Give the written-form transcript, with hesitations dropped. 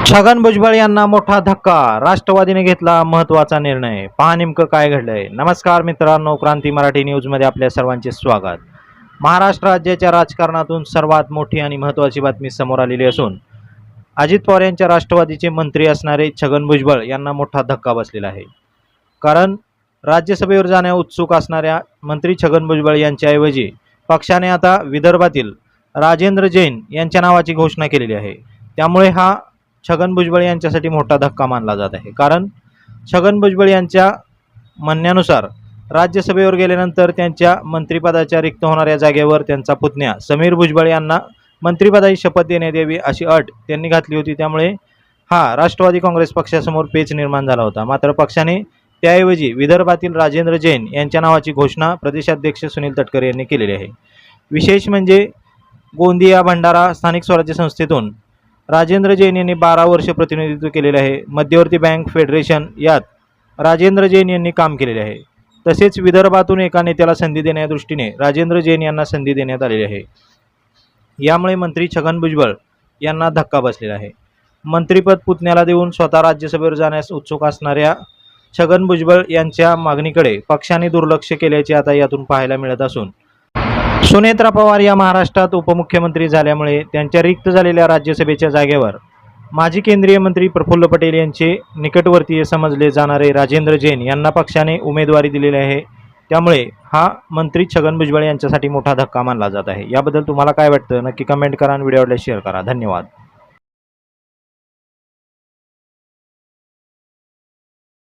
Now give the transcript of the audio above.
छगन भुजबळ यांना मोठा धक्का, राष्ट्रवादीने घेतला महत्त्वाचा निर्णय. पहा नेमकं काय घडलंय. नमस्कार मित्रांनो, क्रांती मराठी न्यूजमध्ये आपल्या सर्वांचे स्वागत. महाराष्ट्र राज्याच्या राजकारणातून सर्वात मोठी आणि महत्त्वाची बातमी समोर आलेली असून अजित पवार यांच्या राष्ट्रवादीचे मंत्री असणारे छगन भुजबळ यांना मोठा धक्का बसलेला आहे. कारण राज्यसभेवर जाण्यास उत्सुक असणाऱ्या मंत्री छगन भुजबळ यांच्याऐवजी पक्षाने आता विदर्भातील राजेंद्र जैन यांच्या नावाची घोषणा केलेली आहे. त्यामुळे हा छगन भुजबळ यांच्यासाठी मोठा धक्का मानला जात आहे. कारण छगन भुजबळ यांच्या म्हणण्यानुसार राज्यसभेवर गेल्यानंतर त्यांच्या मंत्रिपदाच्या रिक्त होणाऱ्या जागेवर त्यांचा पुतण्या समीर भुजबळ यांना मंत्रिपदाची शपथ देण्यात यावी अशी अट त्यांनी घातली होती. त्यामुळे हा राष्ट्रवादी काँग्रेस पक्षासमोर पेच निर्माण झाला होता. मात्र पक्षाने त्याऐवजी विदर्भातील राजेंद्र जैन यांच्या नावाची घोषणा प्रदेशाध्यक्ष सुनील तटकरे यांनी केलेली आहे. विशेष म्हणजे गोंदिया भंडारा स्थानिक स्वराज्य संस्थेतून राजेंद्र जैन यांनी 12 वर्ष प्रतिनिधित्व केलेले आहे. मध्यवर्ती बँक फेडरेशन यात राजेंद्र जैन यांनी काम केलेले आहे. तसेच विदर्भातून एका नेत्याला संधी देण्याच्या दृष्टीने राजेंद्र जैन यांना संधी देण्यात आलेली आहे. यामुळे मंत्री छगन भुजबळ यांना धक्का बसलेला आहे. मंत्रिपद पुतण्याला देऊन स्वतः राज्यसभेवर जाण्यास उत्सुक असणाऱ्या छगन भुजबळ यांच्या मागणीकडे पक्षाने दुर्लक्ष केल्याचे आता यातून पाहायला मिळत असून सुनेत्रा पवार या महाराष्ट्रात उपमुख्यमंत्री झाल्यामुळे त्यांच्या रिक्त झालेल्या राज्यसभेच्या जागेवर माजी केंद्रीय मंत्री प्रफुल्ल पटेल यांचे निकटवर्तीय समजले जाणारे राजेंद्र जैन यांना पक्षाने उमेदवारी दिलेली आहे. त्यामुळे हा मंत्री छगन भुजबळ यांच्यासाठी मोठा धक्का मानला जात आहे. याबद्दल तुम्हाला काय वाटतं नक्की कमेंट करा आणि व्हिडिओला शेअर करा. धन्यवाद.